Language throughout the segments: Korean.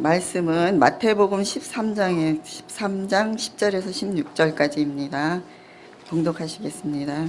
말씀은 마태복음 13장 10절에서 16절까지입니다. 봉독하시겠습니다.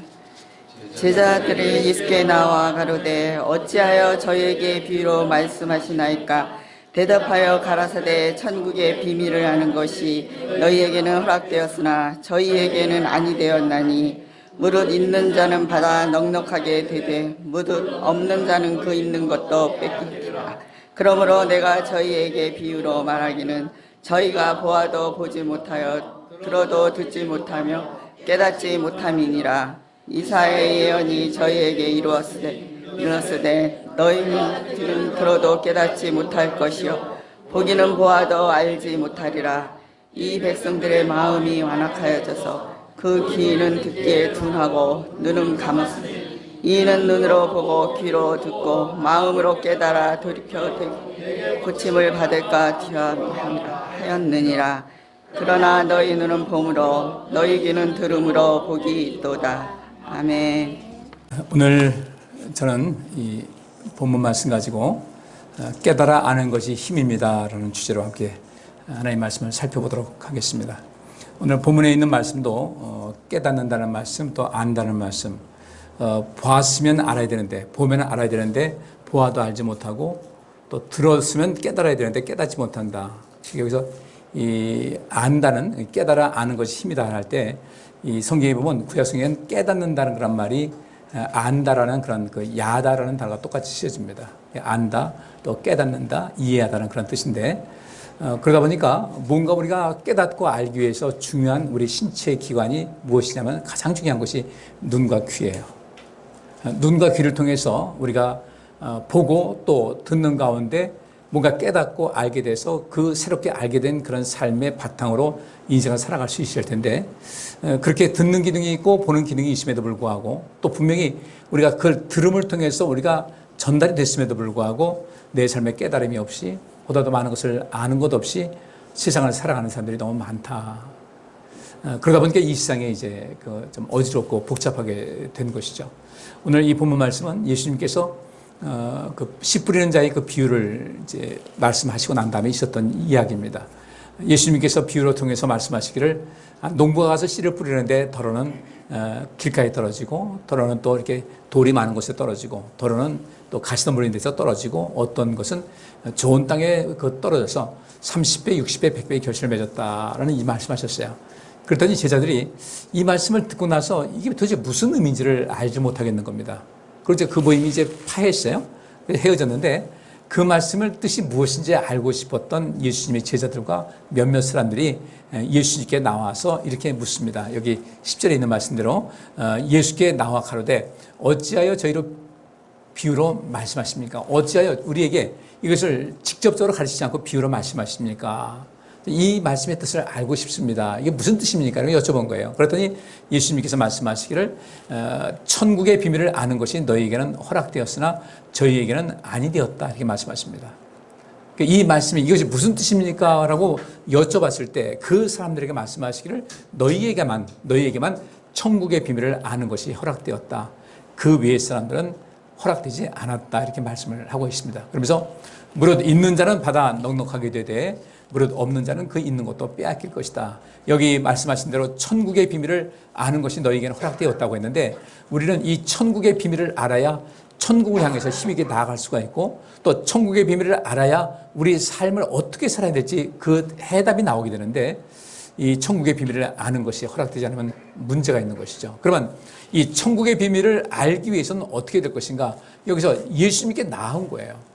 제자들이 예수께 나와 가로되 어찌하여 저에게 비유로 말씀하시나이까? 대답하여 가라사대 천국의 비밀을 아는 것이 너희에게는 허락되었으나 저희에게는 아니 되었나니 무릇 있는 자는 받아 넉넉하게 되되 무릇 없는 자는 그 있는 것도 뺏기리라. 그러므로 내가 저희에게 비유로 말하기는 저희가 보아도 보지 못하여 들어도 듣지 못하며 깨닫지 못함이니라. 이사야의 예언이 저희에게 이루었으되 너희는 들어도 깨닫지 못할 것이요 보기는 보아도 알지 못하리라. 이 백성들의 마음이 완악하여져서 그 귀는 듣기에 둔하고 눈은 감았으니 이는 눈으로 보고 귀로 듣고 마음으로 깨달아 돌이켜 고침을 받을까 하였느니라. 그러나 너희 눈은 봄으로 너희 귀는 들음으로 복이 있도다. 아멘. 오늘 저는 이 본문 말씀 가지고 깨달아 아는 것이 힘입니다 라는 주제로 함께 하나님의 말씀을 살펴보도록 하겠습니다. 오늘 본문에 있는 말씀도 깨닫는다는 말씀, 또 안다는 말씀, 보았으면 알아야 되는데 보면 알아야 되는데 보아도 알지 못하고, 또 들었으면 깨달아야 되는데 깨닫지 못한다. 여기서 이 안다는, 깨달아 아는 것이 힘이다 할 때 이 성경에 보면 구약성경에는 깨닫는다는 그런 말이 안다라는 그런 그 야다라는 단어가 똑같이 쓰여집니다. 안다, 또 깨닫는다, 이해하다는 그런 뜻인데, 그러다 보니까 뭔가 우리가 깨닫고 알기 위해서 중요한 우리 신체의 기관이 무엇이냐면 가장 중요한 것이 눈과 귀예요. 눈과 귀를 통해서 우리가 보고 또 듣는 가운데 뭔가 깨닫고 알게 돼서 그 새롭게 알게 된 그런 삶의 바탕으로 인생을 살아갈 수 있을 텐데, 그렇게 듣는 기능이 있고 보는 기능이 있음에도 불구하고, 또 분명히 우리가 그걸 들음을 통해서 우리가 전달이 됐음에도 불구하고 내 삶에 깨달음이 없이, 보다도 많은 것을 아는 것 없이 세상을 살아가는 사람들이 너무 많다. 그러다 보니까 이 세상에 이제 좀 어지럽고 복잡하게 된 것이죠. 오늘 이 본문 말씀은 예수님께서 그 씨 뿌리는 자의 그 비유를 이제 말씀하시고 난 다음에 있었던 이야기입니다. 예수님께서 비유를 통해서 말씀하시기를, 농부가 가서 씨를 뿌리는데 더러는 길가에 떨어지고, 더러는 또 이렇게 돌이 많은 곳에 떨어지고, 더러는 또 가시덤불인 데서 떨어지고, 어떤 것은 좋은 땅에 떨어져서 30배, 60배, 100배의 결실을 맺었다라는 이 말씀하셨어요. 그랬더니 제자들이 이 말씀을 듣고 나서 이게 도대체 무슨 의미인지를 알지 못하겠는 겁니다. 그래서 그 모임이 이제 파했어요. 헤어졌는데 그 말씀을 뜻이 무엇인지 알고 싶었던 예수님의 제자들과 몇몇 사람들이 예수님께 나와서 이렇게 묻습니다. 여기 10절에 있는 말씀대로 예수께 나와 가로되 어찌하여 저희로 비유로 말씀하십니까? 어찌하여 우리에게 이것을 직접적으로 가르치지 않고 비유로 말씀하십니까? 이 말씀의 뜻을 알고 싶습니다. 이게 무슨 뜻입니까? 이렇게 여쭤본 거예요. 그랬더니 예수님께서 말씀하시기를, 천국의 비밀을 아는 것이 너희에게는 허락되었으나 저희에게는 아니 되었다. 이렇게 말씀하십니다. 이 말씀이 이것이 무슨 뜻입니까? 라고 여쭤봤을 때 그 사람들에게 말씀하시기를, 너희에게만 천국의 비밀을 아는 것이 허락되었다. 그 외의 사람들은 허락되지 않았다. 이렇게 말씀을 하고 있습니다. 그러면서 무릇 있는 자는 받아 넉넉하게 되되 무릇 없는 자는 그 있는 것도 빼앗길 것이다. 여기 말씀하신 대로 천국의 비밀을 아는 것이 너희에게는 허락되었다고 했는데, 우리는 이 천국의 비밀을 알아야 천국을 향해서 힘있게 나아갈 수가 있고, 또 천국의 비밀을 알아야 우리 삶을 어떻게 살아야 될지 그 해답이 나오게 되는데, 이 천국의 비밀을 아는 것이 허락되지 않으면 문제가 있는 것이죠. 그러면 이 천국의 비밀을 알기 위해서는 어떻게 될 것인가? 여기서 예수님께 나온 거예요.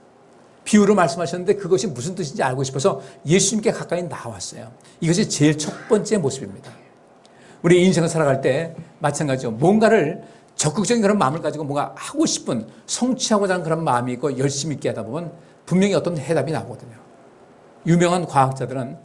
비유로 말씀하셨는데 그것이 무슨 뜻인지 알고 싶어서 예수님께 가까이 나왔어요. 이것이 제일 첫 번째 모습입니다. 우리 인생을 살아갈 때 마찬가지죠. 뭔가를 적극적인 그런 마음을 가지고 뭔가 하고 싶은, 성취하고자 하는 그런 마음이 있고 열심히 있게 하다 보면 분명히 어떤 해답이 나오거든요. 유명한 과학자들은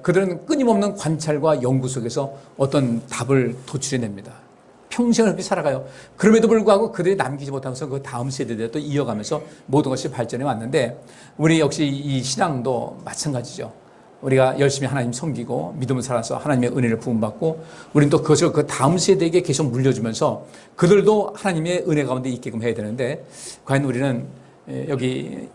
그들은 끊임없는 관찰과 연구 속에서 어떤 답을 도출해냅니다. 평생을 그렇게 살아가요. 그럼에도 불구하고 그들이 남기지 못하면서 그 다음 세대들에 또 이어가면서 모든 것이 발전해 왔는데, 우리 역시 이 신앙도 마찬가지죠. 우리가 열심히 하나님 섬기고 믿음을 살아서 하나님의 은혜를 부음받고, 우리는 또 그것을 그 다음 세대에게 계속 물려주면서 그들도 하나님의 은혜 가운데 있게끔 해야 되는데, 과연 우리는 여기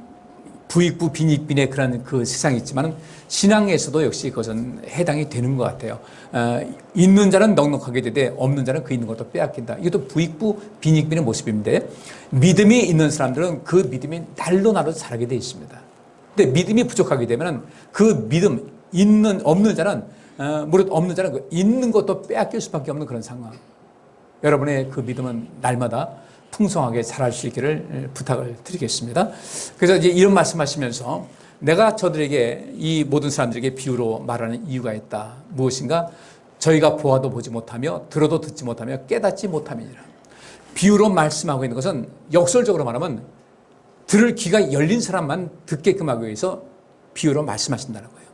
부익부 빈익빈의 그런 그 세상이 있지만 신앙에서도 역시 그것은 해당이 되는 것 같아요. 있는 자는 넉넉하게 되되 없는 자는 그 있는 것도 빼앗긴다. 이것도 부익부 빈익빈의 모습인데, 믿음이 있는 사람들은 그 믿음이 날로 날로 자라게 되어 있습니다. 근데 믿음이 부족하게 되면 그 믿음 없는 자는 무릇 없는 자는 그 있는 것도 빼앗길 수밖에 없는 그런 상황. 여러분의 그 믿음은 날마다 풍성하게 자랄 수 있기를 부탁을 드리겠습니다. 그래서 이제 이런 말씀하시면서 내가 저들에게 이 모든 사람들에게 비유로 말하는 이유가 있다. 무엇인가? 저희가 보아도 보지 못하며 들어도 듣지 못하며 깨닫지 못함이니라. 비유로 말씀하고 있는 것은 역설적으로 말하면 들을 귀가 열린 사람만 듣게끔 하기 위해서 비유로 말씀하신다는 거예요.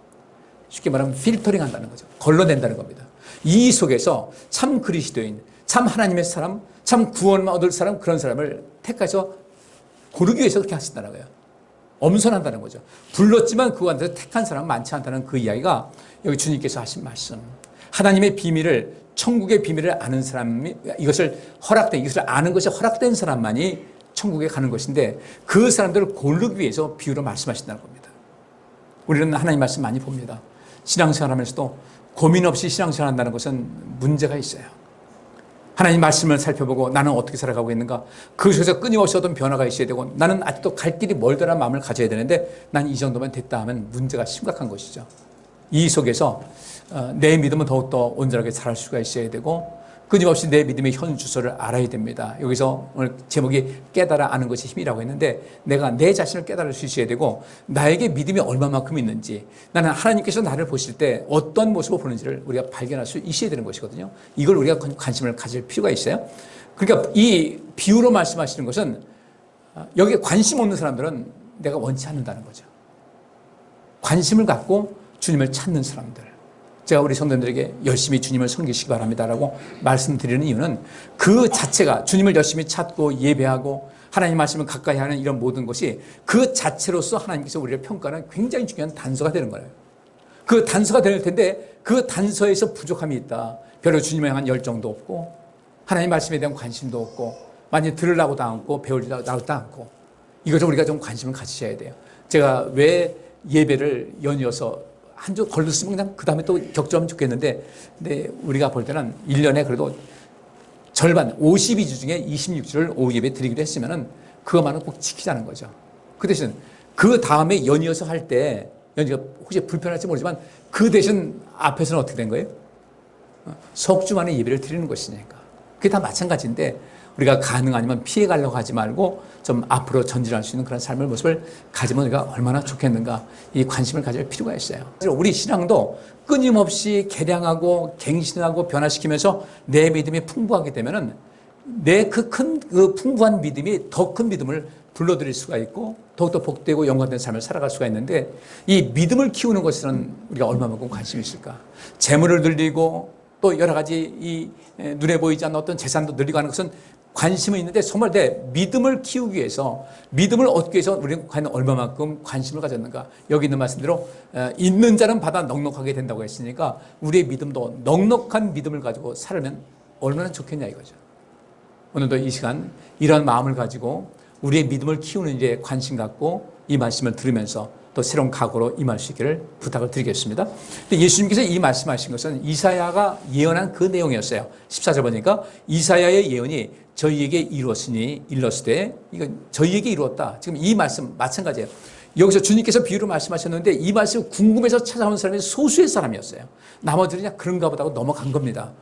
쉽게 말하면 필터링 한다는 거죠. 걸러낸다는 겁니다. 이 속에서 참 그리스도인, 참 하나님의 사람, 참 구원을 얻을 사람, 그런 사람을 택해서 고르기 위해서 그렇게 하신다는 거예요. 엄선한다는 거죠. 불렀지만 그 안에서 택한 사람은 많지 않다는 그 이야기가 여기 주님께서 하신 말씀. 하나님의 비밀을, 천국의 비밀을 아는 사람이, 이것을 아는 것이 허락된 사람만이 천국에 가는 것인데, 그 사람들을 고르기 위해서 비유로 말씀하신다는 겁니다. 우리는 하나님 말씀 많이 봅니다. 신앙생활 하면서도 고민 없이 신앙생활 한다는 것은 문제가 있어요. 하나님 말씀을 살펴보고 나는 어떻게 살아가고 있는가, 그 속에서 끊임없이 어떤 변화가 있어야 되고, 나는 아직도 갈 길이 멀다는 마음을 가져야 되는데 난 이 정도만 됐다 하면 문제가 심각한 것이죠. 이 속에서 내 믿음은 더욱더 온전하게 자랄 수가 있어야 되고, 끊임없이 내 믿음의 현 주소를 알아야 됩니다. 여기서 오늘 제목이 깨달아 아는 것이 힘이라고 했는데, 내가 내 자신을 깨달을 수 있어야 되고, 나에게 믿음이 얼마만큼 있는지, 나는 하나님께서 나를 보실 때 어떤 모습을 보는지를 우리가 발견할 수 있어야 되는 것이거든요. 이걸 우리가 관심을 가질 필요가 있어요. 그러니까 이 비유로 말씀하시는 것은 여기에 관심 없는 사람들은 내가 원치 않는다는 거죠. 관심을 갖고 주님을 찾는 사람들, 제가 우리 성도님들에게 열심히 주님을 섬기시기 바랍니다라고 말씀드리는 이유는 그 자체가 주님을 열심히 찾고 예배하고 하나님 말씀을 가까이 하는 이런 모든 것이 그 자체로서 하나님께서 우리를 평가하는 굉장히 중요한 단서가 되는 거예요. 그 단서가 될 텐데 그 단서에서 부족함이 있다. 별로 주님에 대한 열정도 없고 하나님 말씀에 대한 관심도 없고 많이 들으려고도 않고 배우려고도 않고, 이것을 우리가 좀 관심을 가지셔야 돼요. 제가 왜 예배를 연이어서 한 주 걸렸으면 그냥 그 다음에 또 격조하면 좋겠는데, 근데 우리가 볼 때는 1년에 그래도 절반 52주 중에 26주를 오후 예배 드리기로 했으면은 그것만은 꼭 지키자는 거죠. 그 대신 그 다음에 연이어서 할 때, 연이가 혹시 불편할지 모르지만 그 대신 앞에서는 어떻게 된 거예요? 석주 만에 예배를 드리는 것이니까. 그게 다 마찬가지인데, 우리가 가능하면 피해 가려고 하지 말고 좀 앞으로 전진할 수 있는 그런 삶의 모습을 가지면 우리가 얼마나 좋겠는가, 이 관심을 가질 필요가 있어요. 우리 신앙도 끊임없이 개량하고 갱신하고 변화시키면서 내 믿음이 풍부하게 되면은 내 그 큰 그 풍부한 믿음이 더 큰 믿음을 불러들일 수가 있고 더욱더 복되고 영광된 삶을 살아갈 수가 있는데, 이 믿음을 키우는 것에는 우리가 얼마만큼 관심이 있을까? 재물을 늘리고 또 여러 가지 이 눈에 보이지 않는 어떤 재산도 늘리고 하는 것은 관심은 있는데, 정말 내 믿음을 키우기 위해서, 믿음을 얻기 위해서 우리는 과연 얼마만큼 관심을 가졌는가. 여기 있는 말씀대로 있는 자는 받아 넉넉하게 된다고 했으니까 우리의 믿음도 넉넉한 믿음을 가지고 살면 얼마나 좋겠냐 이거죠. 오늘도 이 시간 이런 마음을 가지고 우리의 믿음을 키우는 일에 관심 갖고 이 말씀을 들으면서 또 새로운 각오로 임할 수 있기를 부탁을 드리겠습니다. 근데 예수님께서 이 말씀하신 것은 이사야가 예언한 그 내용이었어요. 14절 보니까 이사야의 예언이 저희에게 이루었으니 일렀으되, 이건 저희에게 이루었다. 지금 이 말씀 마찬가지예요. 여기서 주님께서 비유로 말씀하셨는데 이 말씀을 궁금해서 찾아온 사람이 소수의 사람이었어요. 나머지는 그냥 그런가 보다 하고 넘어간 겁니다.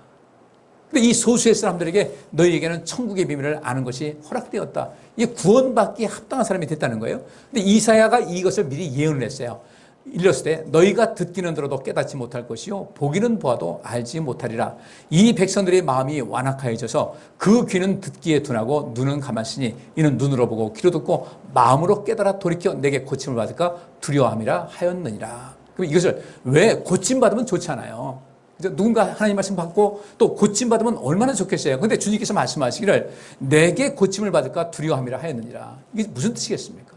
근데 이 소수의 사람들에게 너희에게는 천국의 비밀을 아는 것이 허락되었다. 이게 구원받기에 합당한 사람이 됐다는 거예요. 근데 이사야가 이것을 미리 예언을 했어요. 일렀을 때 너희가 듣기는 들어도 깨닫지 못할 것이요 보기는 보아도 알지 못하리라. 이 백성들의 마음이 완악하여져서 그 귀는 듣기에 둔하고 눈은 감았으니 이는 눈으로 보고 귀로 듣고 마음으로 깨달아 돌이켜 내게 고침을 받을까 두려워함이라 하였느니라. 그럼 이것을 왜 고침받으면 좋잖아요. 누군가 하나님 말씀 받고 또 고침받으면 얼마나 좋겠어요. 그런데 주님께서 말씀하시기를 내게 고침을 받을까 두려워함이라 하였느니라. 이게 무슨 뜻이겠습니까?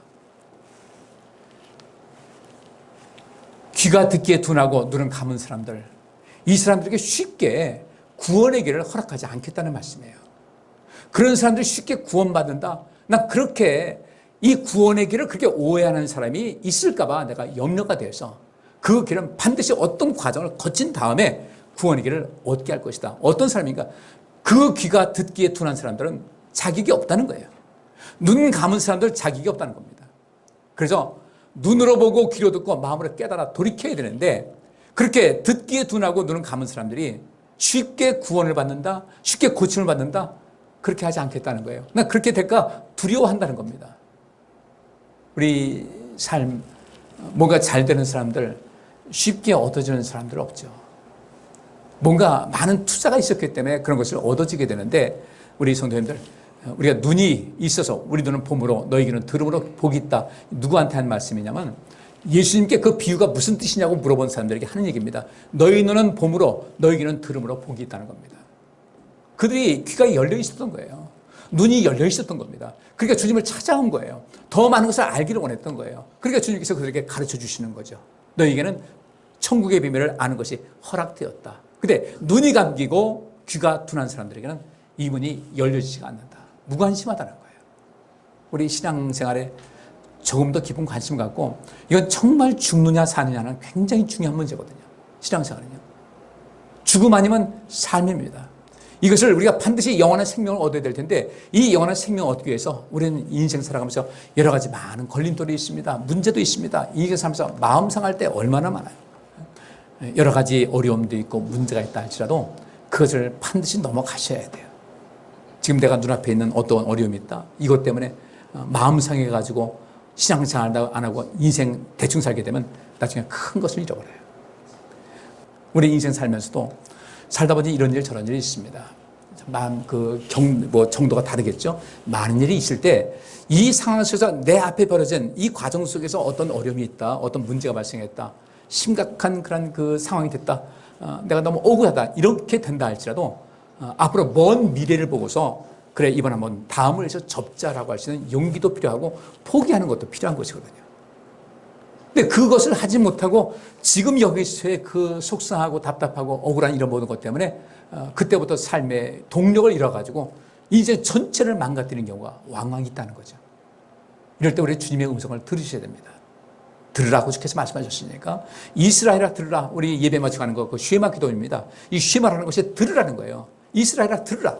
귀가 듣기에 둔하고 눈은 감은 사람들, 이 사람들에게 쉽게 구원의 길을 허락하지 않겠다는 말씀이에요. 그런 사람들이 쉽게 구원받는다? 난 그렇게 이 구원의 길을 그렇게 오해하는 사람이 있을까봐 내가 염려가 되어서 그 길은 반드시 어떤 과정을 거친 다음에 구원의 길을 얻게 할 것이다. 어떤 사람인가? 그 귀가 듣기에 둔한 사람들은 자격이 없다는 거예요. 눈 감은 사람들 자격이 없다는 겁니다. 그래서 눈으로 보고 귀로 듣고 마음으로 깨달아 돌이켜야 되는데 그렇게 듣기에 둔하고 눈을 감은 사람들이 쉽게 구원을 받는다, 쉽게 고침을 받는다, 그렇게 하지 않겠다는 거예요. 나 그렇게 될까 두려워한다는 겁니다. 우리 삶, 뭔가 잘 되는 사람들, 쉽게 얻어지는 사람들 없죠. 뭔가 많은 투자가 있었기 때문에 그런 것을 얻어지게 되는데 우리 성도님들, 우리가 눈이 있어서 우리 눈은 봄으로 너희 귀는 들음으로 복이 있다. 누구한테 한 말씀이냐면 예수님께 그 비유가 무슨 뜻이냐고 물어본 사람들에게 하는 얘기입니다. 너희 눈은 봄으로 너희 귀는 들음으로 복이 있다는 겁니다. 그들이 귀가 열려 있었던 거예요. 눈이 열려 있었던 겁니다. 그러니까 주님을 찾아온 거예요. 더 많은 것을 알기를 원했던 거예요. 그러니까 주님께서 그들에게 가르쳐 주시는 거죠. 너희에게는 천국의 비밀을 아는 것이 허락되었다. 근데 눈이 감기고 귀가 둔한 사람들에게는 이 문이 열려지지가 않는다. 무관심하다는 거예요. 우리 신앙생활에 조금 더 깊은 관심 갖고 이건 정말 죽느냐 사느냐는 굉장히 중요한 문제거든요. 신앙생활은요. 죽음 아니면 삶입니다. 이것을 우리가 반드시 영원한 생명을 얻어야 될 텐데 이 영원한 생명을 얻기 위해서 우리는 인생 살아가면서 여러 가지 많은 걸림돌이 있습니다. 문제도 있습니다. 인생 살면서 마음 상할 때 얼마나 많아요. 여러 가지 어려움도 있고 문제가 있다 할지라도 그것을 반드시 넘어가셔야 돼요. 지금 내가 눈앞에 있는 어떤 어려움이 있다. 이것 때문에 마음 상해가지고 신앙생활 안 하고 인생 대충 살게 되면 나중에 큰 것을 잃어버려요. 우리 인생 살면서도 살다 보니 이런 일 저런 일이 있습니다. 정도가 다르겠죠. 많은 일이 있을 때 이 상황 속에서 내 앞에 벌어진 이 과정 속에서 어떤 어려움이 있다, 어떤 문제가 발생했다, 심각한 그런 그 상황이 됐다, 내가 너무 억울하다 이렇게 된다 할지라도 앞으로 먼 미래를 보고서 그래 이번 한번 다음을 해서 접자라고 할 수 있는 용기도 필요하고 포기하는 것도 필요한 것이거든요. 근데 그것을 하지 못하고 지금 여기서의 그 속상하고 답답하고 억울한 이런 모든 것 때문에 그때부터 삶의 동력을 잃어가지고 이제 전체를 망가뜨리는 경우가 왕왕 있다는 거죠. 이럴 때 우리 주님의 음성을 들으셔야 됩니다. 들으라고 주께서 말씀하셨으니까 이스라엘아 들으라. 우리 예배 마치고 하는 거 그 쉐마 기도입니다. 이 쉐마라는 것이 들으라는 거예요. 이스라엘아 들으라.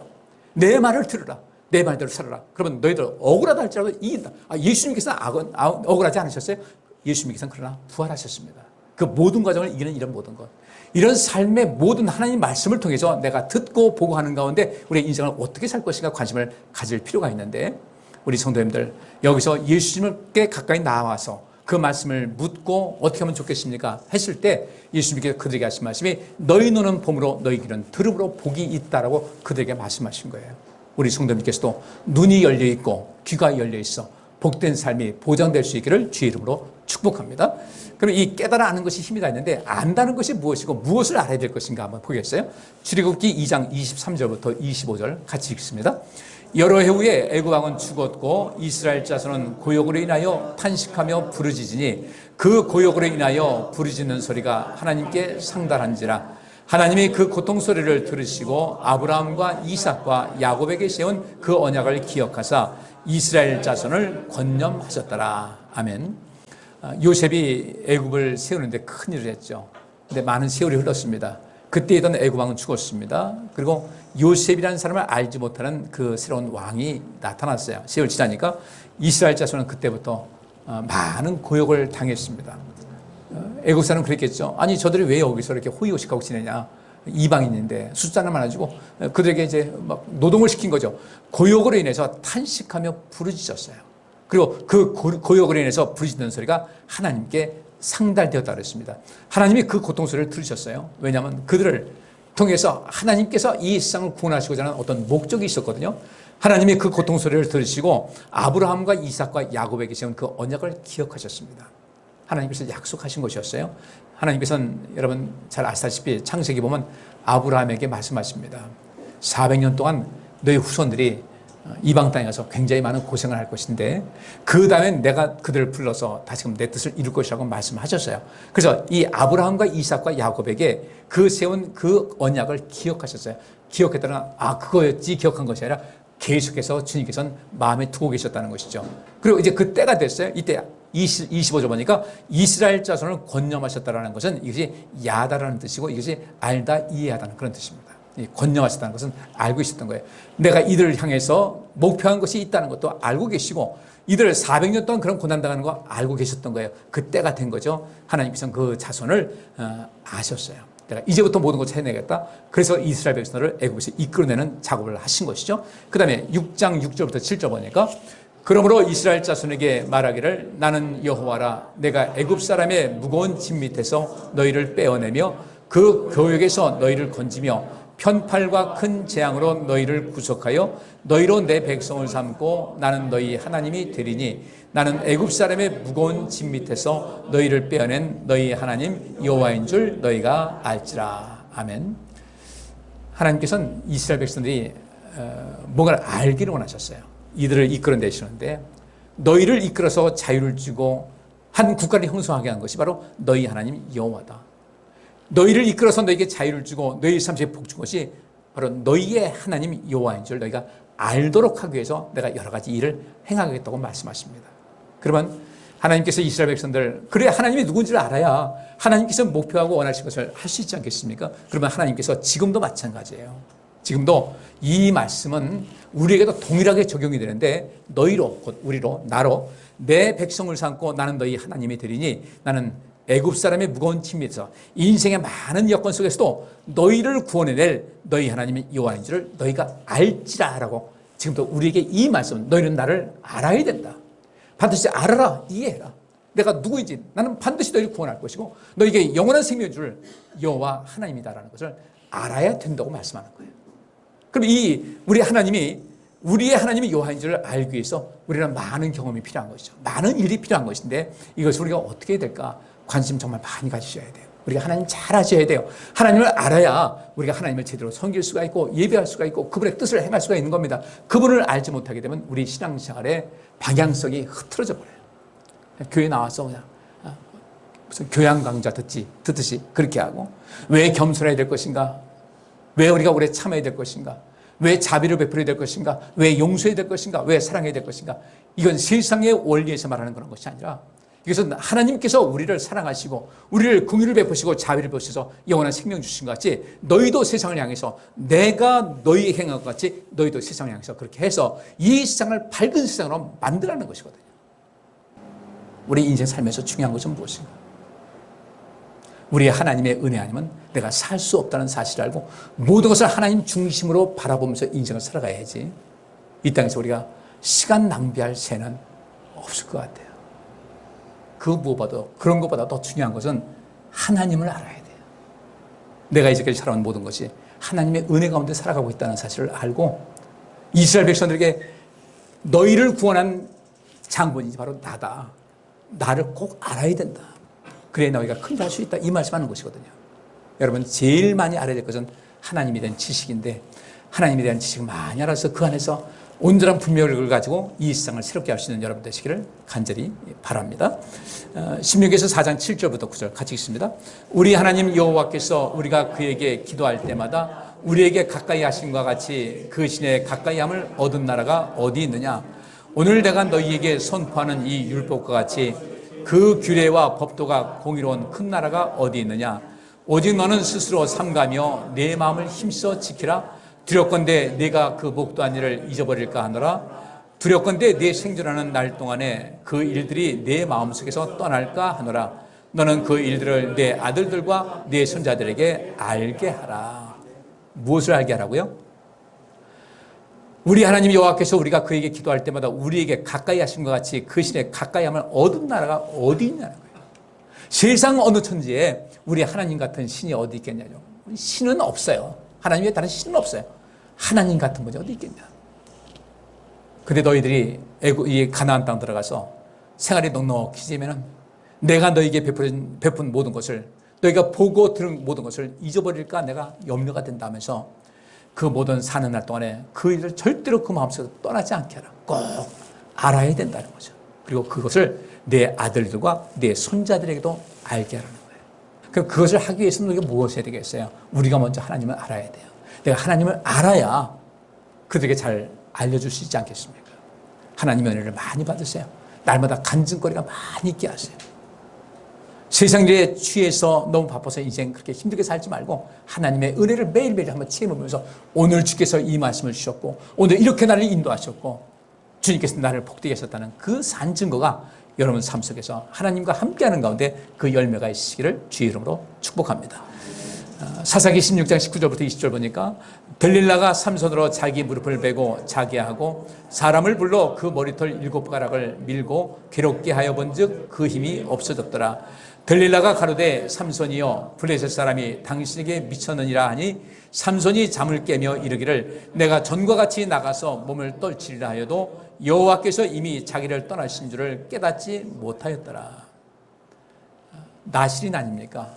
내 말을 들으라. 내 말대로 살아라. 그러면 너희들 억울하다 할지라도 이긴다. 예수님께서는 억울하지 않으셨어요? 예수님께서는 그러나 부활하셨습니다. 그 모든 과정을 이기는 이런 모든 것. 이런 삶의 모든 하나님 말씀을 통해서 내가 듣고 보고 하는 가운데 우리의 인생을 어떻게 살 것인가 관심을 가질 필요가 있는데 우리 성도님들 여기서 예수님께 가까이 나와서 그 말씀을 묻고 어떻게 하면 좋겠습니까? 했을 때 예수님께서 그들에게 하신 말씀이 너희 눈은 봄으로 너희 귀는 들음으로 복이 있다라고 그들에게 말씀하신 거예요. 우리 성도님께서도 눈이 열려 있고 귀가 열려 있어 복된 삶이 보장될 수 있기를 주의 이름으로 축복합니다. 그럼 이 깨달아 아는 것이 힘이 다 있는데 안다는 것이 무엇이고 무엇을 알아야 될 것인가 한번 보겠어요? 출애굽기 2장 23절부터 25절 같이 읽습니다. 여러 해 후에 애굽 왕은 죽었고 이스라엘 자손은 고역으로 인하여 탄식하며 부르짖으니 그 고역으로 인하여 부르짖는 소리가 하나님께 상달한지라. 하나님이 그 고통 소리를 들으시고 아브라함과 이삭과 야곱에게 세운 그 언약을 기억하사 이스라엘 자손을 권념하셨더라. 아멘. 요셉이 애굽을 세우는데 큰 일을 했죠. 근데 많은 세월이 흘렀습니다. 그때 있던 애굽 왕은 죽었습니다. 그리고 요셉이라는 사람을 알지 못하는 그 새로운 왕이 나타났어요. 세월 지나니까 이스라엘 자손은 그때부터 많은 고역을 당했습니다. 애굽 사람은 그랬겠죠. 아니 저들이 왜 여기서 이렇게 호의호식하고 지내냐. 이방인인데 숫자는 많아지고 그들에게 이제 막 노동을 시킨 거죠. 고역으로 인해서 탄식하며 부르짖었어요. 그리고 그 고역으로 인해서 부르짖는 소리가 하나님께 상달되었다 그랬습니다. 하나님이 그 고통 소리를 들으셨어요. 왜냐하면 그들을 통해서 하나님께서 이 세상을 구원하시고자 하는 어떤 목적이 있었거든요. 하나님이 그 고통 소리를 들으시고 아브라함과 이삭과 야곱에게 세운 그 언약을 기억하셨습니다. 하나님께서 약속하신 것이었어요. 하나님께서는 여러분 잘 아시다시피 창세기 보면 아브라함에게 말씀하십니다. 400년 동안 너희 후손들이 이방 땅에 가서 굉장히 많은 고생을 할 것인데 그 다음에 내가 그들을 불러서 다시금 내 뜻을 이룰 것이라고 말씀하셨어요. 그래서 이 아브라함과 이삭과 야곱에게 그 세운 그 언약을 기억하셨어요. 기억했다는 그거였지 기억한 것이 아니라 계속해서 주님께서는 마음에 두고 계셨다는 것이죠. 그리고 이제 그 때가 됐어요. 이때 25절 보니까 이스라엘 자손을 권념하셨다라는 것은 이것이 야다라는 뜻이고 이것이 알다 이해하다는 그런 뜻입니다. 권념하셨다는 것은 알고 있었던 거예요. 내가 이들을 향해서 목표한 것이 있다는 것도 알고 계시고 이들 400년 동안 그런 고난당하는 거 알고 계셨던 거예요. 그 때가 된 거죠. 하나님께서는 그 자손을 아셨어요. 내가 이제부터 모든 것을 해내겠다. 그래서 이스라엘 백성들을 애굽에서 이끌어내는 작업을 하신 것이죠. 그 다음에 6장 6절부터 7절 보니까 그러므로 이스라엘 자손에게 말하기를 나는 여호와라 내가 애굽 사람의 무거운 짐 밑에서 너희를 빼어내며 그 교역에서 너희를 건지며 편팔과 큰 재앙으로 너희를 구속하여 너희로 내 백성을 삼고 나는 너희 하나님이 되리니 나는 애굽 사람의 무거운 짐 밑에서 너희를 빼어낸 너희 하나님 여호와인 줄 너희가 알지라. 아멘. 하나님께서는 이스라엘 백성들이 뭔가를 알기를 원하셨어요. 이들을 이끌어내시는데 너희를 이끌어서 자유를 주고 한 국가를 형성하게 한 것이 바로 너희 하나님 여호와다. 너희를 이끌어서 너희에게 자유를 주고 너희 삶에 복 준 것이 바로 너희의 하나님 여호와인 줄 너희가 알도록 하기 위해서 내가 여러 가지 일을 행하겠다고 말씀하십니다. 그러면 하나님께서 이스라엘 백성들 그래 하나님이 누군지를 알아야 하나님께서 목표하고 원하신 것을 할 수 있지 않겠습니까? 그러면 하나님께서 지금도 마찬가지예요. 지금도 이 말씀은 우리에게도 동일하게 적용이 되는데 너희로 곧 우리로 나로 내 백성을 삼고 나는 너희 하나님이 되리니 나는 애굽 사람의 무거운 짐 밑에서 인생의 많은 여건 속에서도 너희를 구원해낼 너희 하나님이 여호와인 줄을 너희가 알지라라고 지금도 우리에게 이 말씀 너희는 나를 알아야 된다. 반드시 알아라. 이해해라. 내가 누구인지 나는 반드시 너희를 구원할 것이고 너희에게 영원한 생명을 줄 여호와 하나님이다라는 것을 알아야 된다고 말씀하는 거예요. 그럼 우리의 하나님이 여호와인 줄을 알기 위해서 우리는 많은 경험이 필요한 것이죠. 많은 일이 필요한 것인데 이것을 우리가 어떻게 해야 될까? 관심 정말 많이 가지셔야 돼요. 우리가 하나님 잘 아셔야 돼요. 하나님을 알아야 우리가 하나님을 제대로 섬길 수가 있고 예배할 수가 있고 그분의 뜻을 행할 수가 있는 겁니다. 그분을 알지 못하게 되면 우리 신앙생활의 방향성이 흐트러져 버려요. 교회 나와서 그냥 무슨 교양 강좌 듣듯이 그렇게 하고 왜 겸손해야 될 것인가? 왜 우리가 오래 참아야 될 것인가? 왜 자비를 베풀어야 될 것인가? 왜 용서해야 될 것인가? 왜 사랑해야 될 것인가? 이건 세상의 원리에서 말하는 그런 것이 아니라 이것은 하나님께서 우리를 사랑하시고 우리를 긍휼을 베푸시고 자비를 베푸셔서 영원한 생명 주신 것 같이 너희도 세상을 향해서 내가 너희 행한 것 같이 너희도 세상을 향해서 그렇게 해서 이 세상을 밝은 세상으로 만들라는 것이거든요. 우리 인생 삶에서 중요한 것은 무엇인가? 우리의 하나님의 은혜 아니면 내가 살 수 없다는 사실을 알고 모든 것을 하나님 중심으로 바라보면서 인생을 살아가야지 이 땅에서 우리가 시간 낭비할 새는 없을 것 같아요. 그 무엇보다도 그런 것보다 더 중요한 것은 하나님을 알아야 돼요. 내가 이제까지 살아온 모든 것이 하나님의 은혜 가운데 살아가고 있다는 사실을 알고 이스라엘 백성들에게 너희를 구원한 장본인이 바로 나다. 나를 꼭 알아야 된다. 그래야 너희가 큰 일 할 수 있다. 이 말씀하는 것이거든요. 여러분 제일 많이 알아야 될 것은 하나님에 대한 지식인데 하나님에 대한 지식을 많이 알아서 그 안에서 온전한 분별력을 가지고 이 세상을 새롭게 할 수 있는 여러분 되시기를 간절히 바랍니다. 신명기에서 4장 7절부터 9절 같이 읽습니다. 우리 하나님 여호와께서 우리가 그에게 기도할 때마다 우리에게 가까이 하심과 같이 그 신에 가까이함을 얻은 나라가 어디 있느냐? 오늘 내가 너희에게 선포하는 이 율법과 같이 그 규례와 법도가 공의로운 큰 나라가 어디 있느냐? 오직 너는 스스로 삼가며 내 마음을 힘써 지키라. 두렵건대 네가 그 목도한 일을 잊어버릴까 하노라. 두렵건대 네 생존하는 날 동안에 그 일들이 내 마음속에서 떠날까 하노라. 너는 그 일들을 내 아들들과 내 손자들에게 알게 하라. 무엇을 알게 하라고요? 우리 하나님 여호와께서 우리가 그에게 기도할 때마다 우리에게 가까이 하신 것 같이 그 신에 가까이 함을 얻은 나라가 어디 있냐는 거예요. 세상 어느 천지에 우리 하나님 같은 신이 어디 있겠냐죠. 신은 없어요. 하나님 외에 다른 신은 없어요. 하나님 같은 분이 어디 있겠냐. 근데 너희들이 이 가나안 땅 들어가서 생활이 넉넉해지면은 내가 너희에게 베푼 모든 것을 너희가 보고 들은 모든 것을 잊어버릴까 내가 염려가 된다면서 그 모든 사는 날 동안에 그 일을 절대로 그 마음속에서 떠나지 않게 하라. 꼭 알아야 된다는 거죠. 그리고 그것을 내 아들들과 내 손자들에게도 알게 하라는 거예요. 그럼 그것을 하기 위해서는 우리가 무엇을 해야 되겠어요? 우리가 먼저 하나님을 알아야 돼요. 내가 하나님을 알아야 그들에게 잘 알려줄 수 있지 않겠습니까? 하나님의 은혜를 많이 받으세요. 날마다 간증거리가 많이 있게 하세요. 세상 일에 취해서 너무 바빠서 인생 그렇게 힘들게 살지 말고 하나님의 은혜를 매일매일 한번 체험하면서 오늘 주께서 이 말씀을 주셨고 오늘 이렇게 나를 인도하셨고 주님께서 나를 복되게 하셨다는 그 산 증거가 여러분 삶 속에서 하나님과 함께하는 가운데 그 열매가 있으시기를 주의 이름으로 축복합니다. 사사기 16장 19절부터 20절 보니까 들릴라가 삼손으로 자기 무릎을 베고 자게 하고 사람을 불러 그 머리털 7가락을 밀고 괴롭게 하여 본즉 그 힘이 없어졌더라. 들릴라가 가로되 삼손이여 블레셋 사람이 당신에게 미쳤느니라 하니 삼손이 잠을 깨며 이르기를 내가 전과 같이 나가서 몸을 떨치리라 하여도 여호와께서 이미 자기를 떠나신 줄을 깨닫지 못하였더라. 나실인 아닙니까?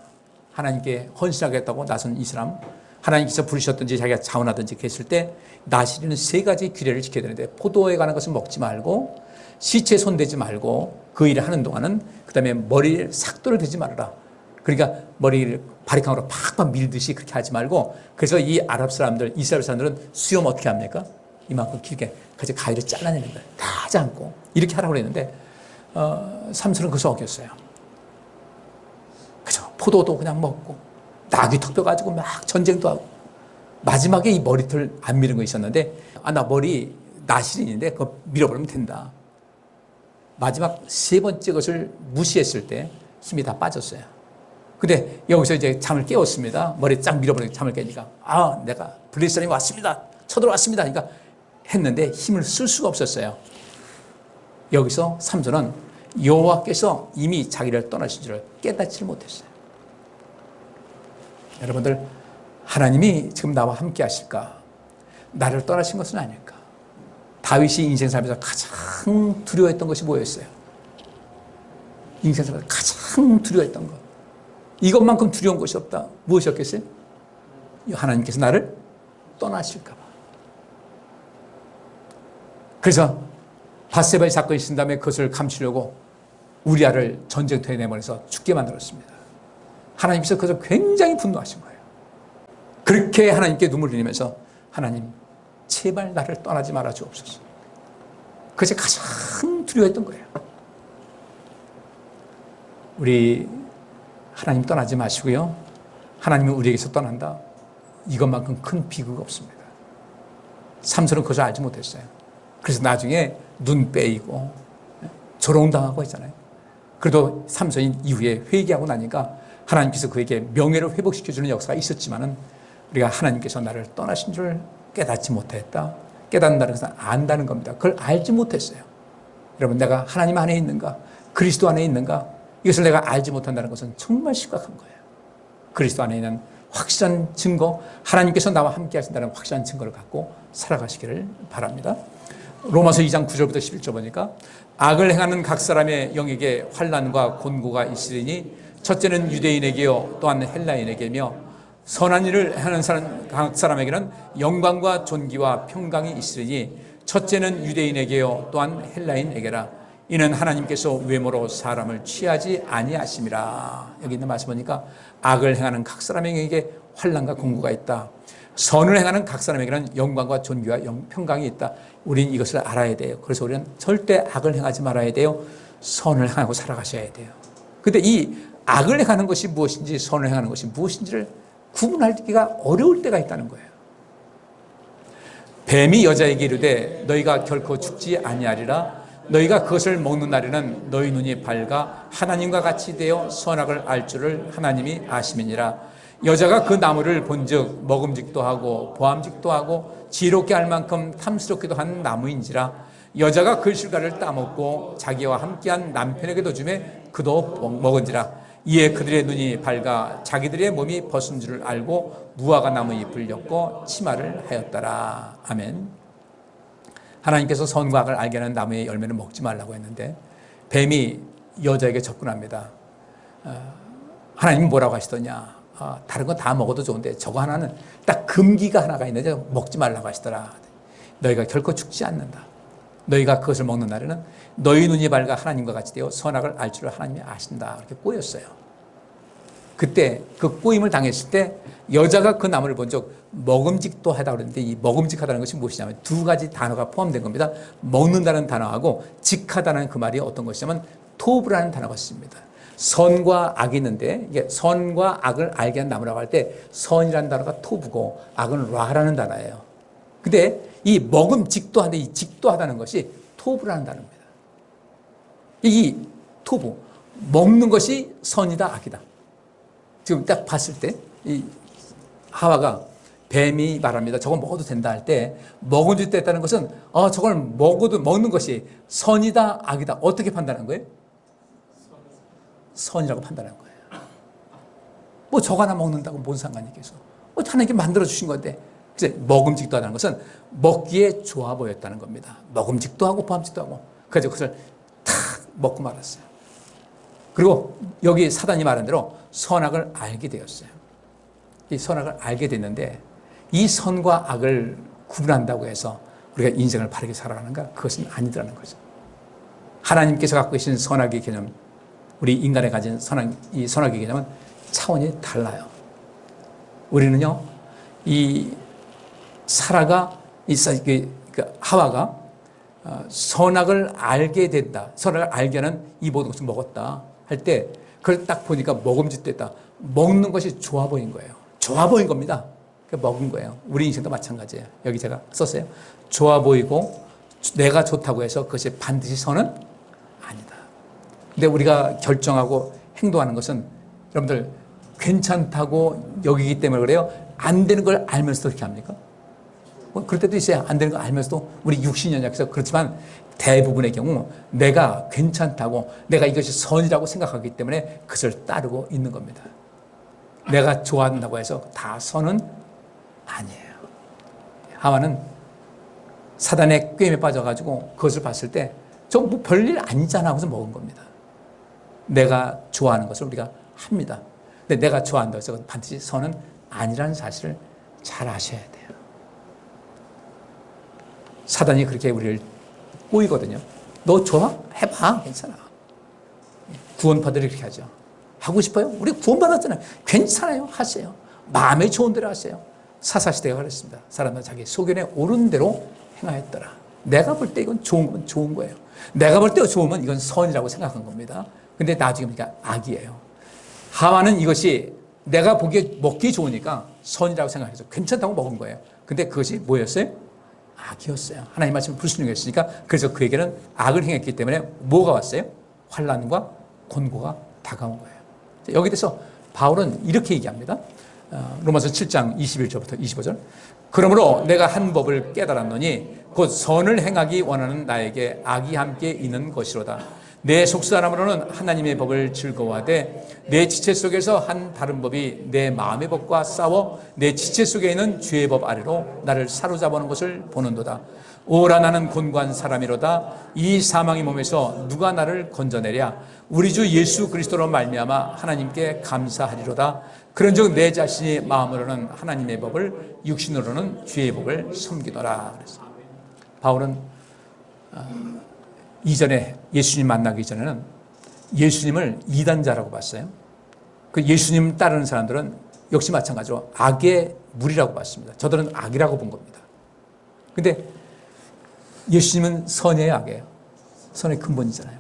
하나님께 헌신하겠다고 나선 이 사람, 하나님께서 부르셨든지 자기가 자원하든지 그랬을 때 나실이는 3가지 규례를 지켜야 되는데 포도에 관한 것은 먹지 말고 시체에 손대지 말고 그 일을 하는 동안은 그 다음에 머리를 삭도를 대지 말아라. 그러니까 머리를 바리캉으로 팍팍 밀듯이 그렇게 하지 말고 그래서 이 아랍 사람들, 이스라엘 사람들은 수염 어떻게 합니까? 이만큼 길게 그래서 가위를 잘라내는 거예요. 다 하지 않고 이렇게 하라고 그랬는데 삼손은 그것을 어겼어요. 그죠? 포도도 그냥 먹고 나귀 턱뼈 가지고 막 전쟁도 하고 마지막에 이 머리털 안 미는 거 있었는데 나 머리 나실인인데 그거 밀어버리면 된다. 마지막 3번째 것을 무시했을 때 힘이 다 빠졌어요. 근데 여기서 이제 잠을 깨웠습니다. 머리 쫙 밀어버리고 잠을 깨니까 내가 블레셋 사람이 왔습니다. 쳐들어왔습니다. 그러니까 했는데 힘을 쓸 수가 없었어요. 여기서 삼손은 여호와께서 이미 자기를 떠나신 줄을 깨닫지 못했어요. 여러분들 하나님이 지금 나와 함께 하실까? 나를 떠나신 것은 아닐까? 다윗이 인생 살면서 가장 두려워했던 것이 뭐였어요? 인생 살면서 가장 두려워했던 것. 이것만큼 두려운 것이 없다. 무엇이었겠어요? 하나님께서 나를 떠나실까 봐. 그래서 밧세바의 사건이 있은 다음에 그것을 감추려고 우리아를 전쟁터에 내보내서 죽게 만들었습니다. 하나님께서 그것을 굉장히 분노하신 거예요. 그렇게 하나님께 눈물을 흘리면서 하나님 제발 나를 떠나지 말아 주옵소서. 그것이 가장 두려워했던 거예요. 우리 하나님 떠나지 마시고요. 하나님은 우리에게서 떠난다. 이것만큼 큰 비극 없습니다. 삼손은 그것을 알지 못했어요. 그래서 나중에 눈 빼이고 조롱당하고 했잖아요. 그래도 삼손이 이후에 회개하고 나니까 하나님께서 그에게 명예를 회복시켜주는 역사가 있었지만은 우리가 하나님께서 나를 떠나신 줄 깨닫지 못했다. 깨닫는다는 것은 안다는 겁니다. 그걸 알지 못했어요. 여러분, 내가 하나님 안에 있는가? 그리스도 안에 있는가? 이것을 내가 알지 못한다는 것은 정말 심각한 거예요. 그리스도 안에 있는 확실한 증거, 하나님께서 나와 함께 하신다는 확실한 증거를 갖고 살아가시기를 바랍니다. 로마서 2장 9절부터 11절 보니까 악을 행하는 각 사람의 영에게 환난과 곤고가 있으리니 첫째는 유대인에게요 또한 헬라인에게며 선한 일을 하는 각 사람에게는 영광과 존귀와 평강이 있으리니 첫째는 유대인에게요 또한 헬라인에게라. 이는 하나님께서 외모로 사람을 취하지 아니하심이라. 여기 있는 말씀 보니까 악을 행하는 각 사람에게 환난과 공고가 있다. 선을 행하는 각 사람에게는 영광과 존귀와 평강이 있다. 우리는 이것을 알아야 돼요. 그래서 우리는 절대 악을 행하지 말아야 돼요. 선을 행하고 살아가셔야 돼요. 근데 이 악을 행하는 것이 무엇인지 선을 행하는 것이 무엇인지를 구분하기가 어려울 때가 있다는 거예요. 뱀이 여자에게 이르되 너희가 결코 죽지 아니하리라. 너희가 그것을 먹는 날에는 너희 눈이 밝아 하나님과 같이 되어 선악을 알 줄을 하나님이 아심이니라. 여자가 그 나무를 본즉 먹음직도 하고 보암직도 하고 지혜롭게 할 만큼 탐스럽기도 한 나무인지라. 여자가 그 실과를 따먹고 자기와 함께한 남편에게도 주매 그도 먹은지라. 이에 그들의 눈이 밝아 자기들의 몸이 벗은 줄을 알고 무화과 나무 잎을 엮고 치마를 하였더라. 아멘. 하나님께서 선과 악을 알게 하는 나무의 열매는 먹지 말라고 했는데 뱀이 여자에게 접근합니다. 하나님이 뭐라고 하시더냐? 다른 건 다 먹어도 좋은데 저거 하나는 딱 금기가 하나가 있는데 먹지 말라고 하시더라. 너희가 결코 죽지 않는다. 너희가 그것을 먹는 날에는 너희 눈이 밝아 하나님과 같이 되어 선악을 알 줄을 하나님이 아신다. 이렇게 꼬였어요. 그때 그 꼬임을 당했을 때 여자가 그 나무를 본 적 먹음직도 하다 그랬는데, 이 먹음직하다는 것이 무엇이냐면 두 가지 단어가 포함된 겁니다. 먹는다는 단어하고 직하다는 그 말이 어떤 것이냐면 토브라는 단어가 쓰입니다. 선과 악이 있는데, 이게 선과 악을 알게 한 나무라고 할 때 선이라는 단어가 토브고 악은 라라는 단어예요. 근데 이 먹음직도 하는데 이 직도하다는 것이 토브라는 단어입니다. 이 토브, 먹는 것이 선이다 악이다. 지금 딱 봤을 때 이 하와가 뱀이 말합니다. 저거 먹어도 된다 할 때 먹은 줄 뗐다는 것은 저걸 먹어도 먹는 것이 선이다 악이다. 어떻게 판단한 거예요? 선이라고 판단한 거예요. 뭐 저거 하나 먹는다고 뭔 상관이 있겠어. 하나님께 만들어 주신 건데. 그래서 먹음직도 하다는 것은 먹기에 좋아 보였다는 겁니다. 먹음직도 하고 보암직도 하고. 그래서 그것을 탁 먹고 말았어요. 그리고 여기 사단이 말한 대로 선악을 알게 되었어요. 이 선악을 알게 됐는데 이 선과 악을 구분한다고 해서 우리가 인생을 바르게 살아가는가? 그것은 아니더라는 거죠. 하나님께서 갖고 계신 선악의 개념, 우리 인간이 가진 이 선악의 개념은 차원이 달라요. 우리는요, 이 사라가, 하와가 선악을 알게 된다. 선악을 알게 하는 이 모든 것을 먹었다 할 때 그걸 딱 보니까 먹음직됐다. 먹는 것이 좋아 보인 거예요. 좋아 보인 겁니다. 먹은 거예요. 우리 인생도 마찬가지예요. 여기 제가 썼어요. 좋아 보이고 내가 좋다고 해서 그것이 반드시 선은 아니다. 근데 우리가 결정하고 행동하는 것은 여러분들 괜찮다고 여기기 때문에 그래요. 안 되는 걸 알면서도 그렇게 합니까? 그럴 때도 있어요. 안 되는 걸 알면서도 우리 육신이 연약해서 그렇지만 대부분의 경우 내가 괜찮다고 내가 이것이 선이라고 생각하기 때문에 그것을 따르고 있는 겁니다. 내가 좋아한다고 해서 다 선은 아니에요. 하와는 사단의 꾀임에 빠져가지고 그것을 봤을 때 저 뭐 별일 아니잖아 하고서 먹은 겁니다. 내가 좋아하는 것을 우리가 합니다. 근데 내가 좋아한다고 해서 반드시 선은 아니라는 사실을 잘 아셔야 돼요. 사단이 그렇게 우리를 꼬이거든요. 너 좋아? 해봐. 괜찮아. 구원파들이 그렇게 하죠. 하고 싶어요? 우리 구원받았잖아요. 괜찮아요. 하세요. 마음에 좋은 대로 하세요. 사사시대가 그랬습니다. 사람은 자기 소견에 옳은 대로 행하였더라. 내가 볼 때 이건 좋은 건 좋은 거예요. 내가 볼 때 좋으면 이건 선이라고 생각한 겁니다. 근데 나중에 보니까 악이에요. 하와는 이것이 내가 보기에 먹기 좋으니까 선이라고 생각해서 괜찮다고 먹은 거예요. 근데 그것이 뭐였어요? 악이었어요. 하나님 말씀을 불순종했으니까 그래서 그에게는 악을 행했기 때문에 뭐가 왔어요? 환난과 곤고가 다가온 거예요. 여기 대해서 바울은 이렇게 얘기합니다. 로마서 7장 21절부터 25절. 그러므로 내가 한 법을 깨달았노니 곧 선을 행하기 원하는 나에게 악이 함께 있는 것이로다. 내 속사람으로는 하나님의 법을 즐거워하되 내 지체 속에서 한 다른 법이 내 마음의 법과 싸워 내 지체 속에 있는 죄의 법 아래로 나를 사로잡아오는 것을 보는도다. 오라 나는 곤고한 사람이로다. 이 사망의 몸에서 누가 나를 건져내랴. 우리 주 예수 그리스도로 말미암아 하나님께 감사하리로다. 그런즉 내 자신이 마음으로는 하나님의 법을 육신으로는 죄의 법을 섬기더라. 그래서 바울은 이전에 예수님 만나기 전에는 예수님을 이단자라고 봤어요. 그 예수님 따르는 사람들은 역시 마찬가지로 악의 무리라고 봤습니다. 저들은 악이라고 본 겁니다. 근데 예수님은 선이에요, 악이에요? 선의 근본이잖아요.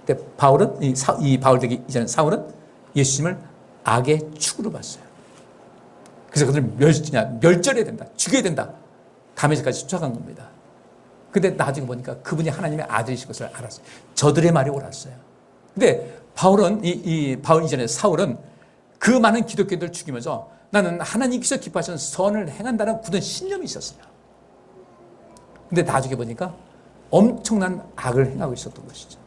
근데 바울은, 이 바울 되기 이전에 사울은 예수님을 악의 축으로 봤어요. 그래서 그들을 멸절해야 된다, 죽여야 된다, 다메섹까지 쫓아간 겁니다. 근데 나중에 보니까 그분이 하나님의 아들이신 것을 알았어요. 저들의 말이 옳았어요. 근데 바울은, 바울 이전에 사울은 그 많은 기독교인들을 죽이면서 나는 하나님께서 기뻐하시는 선을 행한다는 굳은 신념이 있었어요. 근데 나중에 보니까 엄청난 악을 행하고 있었던 것이죠.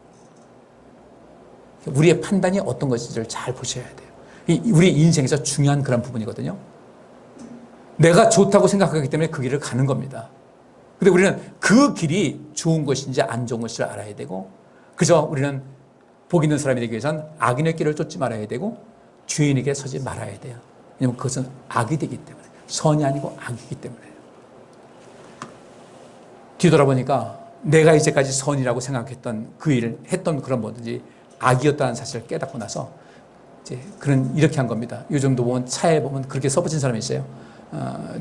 우리의 판단이 어떤 것인지를 잘 보셔야 돼요. 우리 인생에서 중요한 그런 부분이거든요. 내가 좋다고 생각하기 때문에 그 길을 가는 겁니다. 근데 우리는 그 길이 좋은 것인지 안 좋은 것인지 알아야 되고, 그래서 우리는 복 있는 사람이 되기 위해서는 악인의 길을 쫓지 말아야 되고 죄인에게 서지 말아야 돼요. 왜냐하면 그것은 악이 되기 때문에, 선이 아니고 악이기 때문에. 뒤돌아보니까 내가 이제까지 선이라고 생각했던 그 일을 했던 그런 뭐든지 악이었다는 사실을 깨닫고 나서 이제 그런 이렇게 한 겁니다. 요즘도 보면 차에 보면 그렇게 써붙인 사람이 있어요.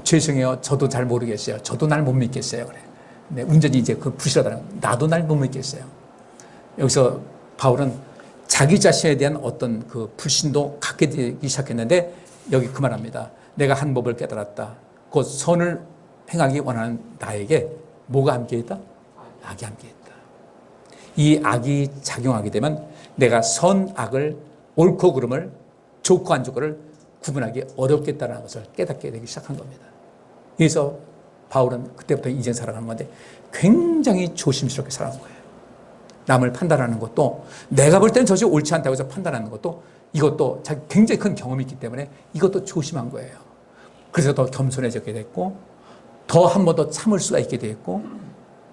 죄송해요. 저도 잘 모르겠어요. 저도 날 못 믿겠어요. 그래. 근데 운전이 이제 그 부실하다는 거예요. 나도 날 못 믿겠어요. 여기서 바울은 자기 자신에 대한 어떤 그 불신도 갖게 되기 시작했는데 여기 그만합니다. 내가 한 법을 깨달았다. 곧 선을 행하기 원하는 나에게 뭐가 함께했다? 악이 함께했다. 이 악이 작용하게 되면 내가 선, 악을, 옳고 그름을, 좋고 안 좋고를 구분하기 어렵겠다는 것을 깨닫게 되기 시작한 겁니다. 그래서 바울은 그때부터 인생 살아가는 건데 굉장히 조심스럽게 살아간 거예요. 남을 판단하는 것도 내가 볼 때는 저것이 옳지 않다고 해서 판단하는 것도 이것도 자기 굉장히 큰 경험이 있기 때문에 이것도 조심한 거예요. 그래서 더 겸손해지게 됐고 더 한 번 더 참을 수가 있게 됐고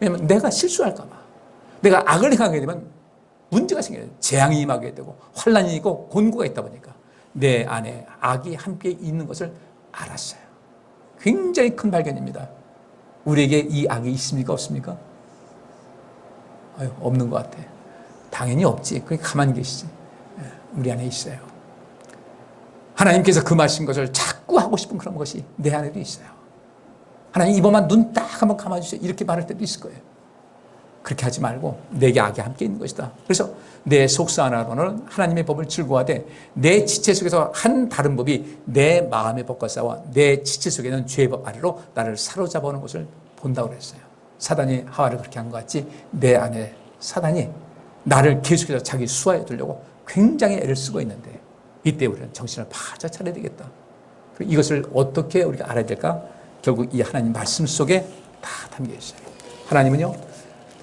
왜냐하면 내가 실수할까 봐 내가 악을 행하게 되면 문제가 생겨요. 재앙이 임하게 되고 환란이 있고 곤고가 있다 보니까 내 안에 악이 함께 있는 것을 알았어요. 굉장히 큰 발견입니다. 우리에게 이 악이 있습니까? 없습니까? 없는 것 같아. 당연히 없지. 그러니까 가만히 계시지. 우리 안에 있어요. 하나님께서 금하신 것을 자꾸 하고 싶은 그런 것이 내 안에도 있어요. 하나님 이번만 눈 딱 한번 감아주세요. 이렇게 말할 때도 있을 거예요. 그렇게 하지 말고 내게 악이 함께 있는 것이다. 그래서 내 속사 하나로는 하나님의 법을 즐거워하되 내 지체 속에서 한 다른 법이 내 마음의 법과 싸워 내 지체 속에는 죄의 법 아래로 나를 사로잡아오는 것을 본다고 그랬어요. 사단이 하와를 그렇게 한 것 같이 내 안에 사단이 나를 계속해서 자기 수하에 두려고 굉장히 애를 쓰고 있는데 이때 우리는 정신을 바짝 차려야 되겠다. 이것을 어떻게 우리가 알아야 될까? 결국 이 하나님 말씀 속에 다 담겨 있어요. 하나님은요,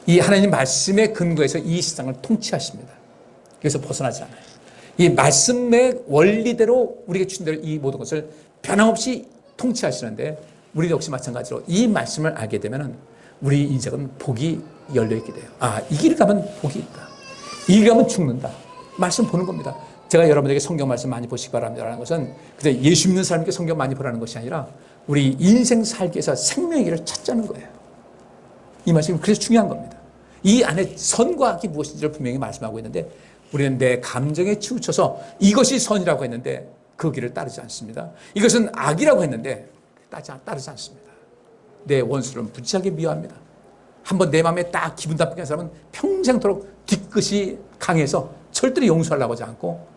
이 하나님 말씀의 근거에서 이 세상을 통치하십니다. 그래서 벗어나지 않아요. 이 말씀의 원리대로 우리에게 주신 대로 이 모든 것을 변함없이 통치하시는데 우리도 역시 마찬가지로 이 말씀을 알게 되면 우리 인생은 복이 열려있게 돼요. 이 길 가면 복이 있다. 이 길 가면 죽는다. 말씀 보는 겁니다. 제가 여러분에게 성경 말씀 많이 보시기 바랍니다라는 것은 그냥 예수 믿는 사람에게 성경 많이 보라는 것이 아니라 우리 인생 살기 위해서 생명의 길을 찾자는 거예요. 이 말씀이 그래서 중요한 겁니다. 이 안에 선과 악이 무엇인지를 분명히 말씀하고 있는데 우리는 내 감정에 치우쳐서 이것이 선이라고 했는데 그 길을 따르지 않습니다. 이것은 악이라고 했는데 따르지 않습니다. 내 원수를 무지하게 미워합니다. 한번 내 마음에 딱 기분 나쁘게 한 사람은 평생토록 뒤끝이 강해서 절대로 용서하려고 하지 않고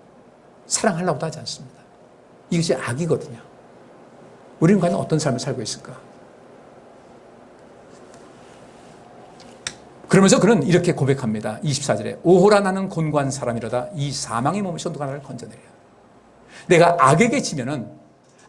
사랑하려고도 하지 않습니다. 이것이 악이거든요. 우리는 과연 어떤 삶을 살고 있을까? 그러면서 그는 이렇게 고백합니다. 24절에 오호라 나는 곤고한 사람이로다 이 사망의 몸에서 누가 나를 건져내랴. 내가 악에게 지면은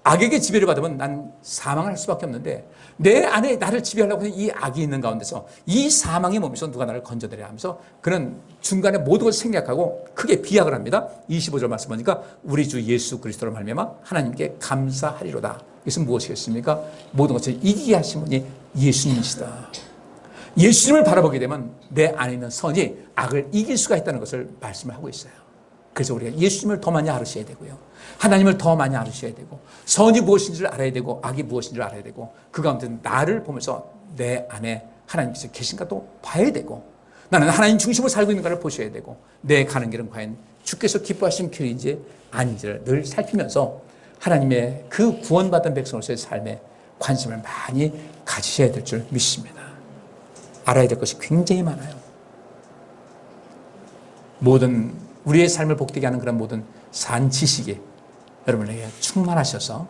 악에게 지배를 받으면 난 사망을 할 수밖에 없는데 내 안에 나를 지배하려고 하는 이 악이 있는 가운데서 이 사망의 몸에서 누가 나를 건져내랴 하면서 그는 중간에 모든 것을 생략하고 크게 비약을 합니다. 25절 말씀 보니까 우리 주 예수 그리스도로 말미암아 하나님께 감사하리로다. 이것은 무엇이겠습니까? 모든 것을 이기게 하신 분이 예수님이시다. 예수님을 바라보게 되면 내 안에 있는 선이 악을 이길 수가 있다는 것을 말씀을 하고 있어요. 그래서 우리가 예수님을 더 많이 알으셔야 되고요. 하나님을 더 많이 알으셔야 되고 선이 무엇인지를 알아야 되고 악이 무엇인지를 알아야 되고 그 가운데 나를 보면서 내 안에 하나님께서 계신가 또 봐야 되고 나는 하나님 중심으로 살고 있는가를 보셔야 되고 내 가는 길은 과연 주께서 기뻐하시는 길인지 아닌지를 늘 살피면서 하나님의 그 구원받은 백성으로서의 삶에 관심을 많이 가지셔야 될 줄 믿습니다. 알아야 될 것이 굉장히 많아요. 모든 우리의 삶을 복되게 하는 그런 모든 산 지식이 여러분에게 충만하셔서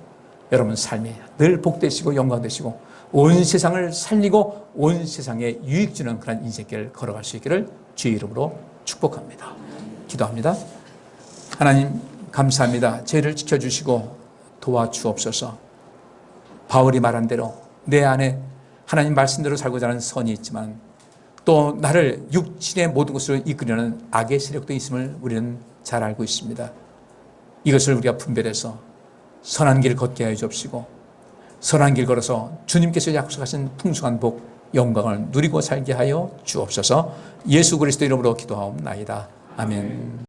여러분 삶이 늘 복되시고 영광되시고 온 세상을 살리고 온 세상에 유익 주는 그런 인생길을 걸어갈 수 있기를 주의 이름으로 축복합니다. 기도합니다. 하나님 감사합니다. 죄를 지켜주시고 도와주옵소서. 바울이 말한 대로 내 안에 하나님 말씀대로 살고자 하는 선이 있지만 또 나를 육신의 모든 것으로 이끌려는 악의 세력도 있음을 우리는 잘 알고 있습니다. 이것을 우리가 분별해서 선한 길을 걷게 하여 주옵시고 선한 길 걸어서 주님께서 약속하신 풍성한 복, 영광을 누리고 살게 하여 주옵소서. 예수 그리스도 이름으로 기도하옵나이다. 아멘.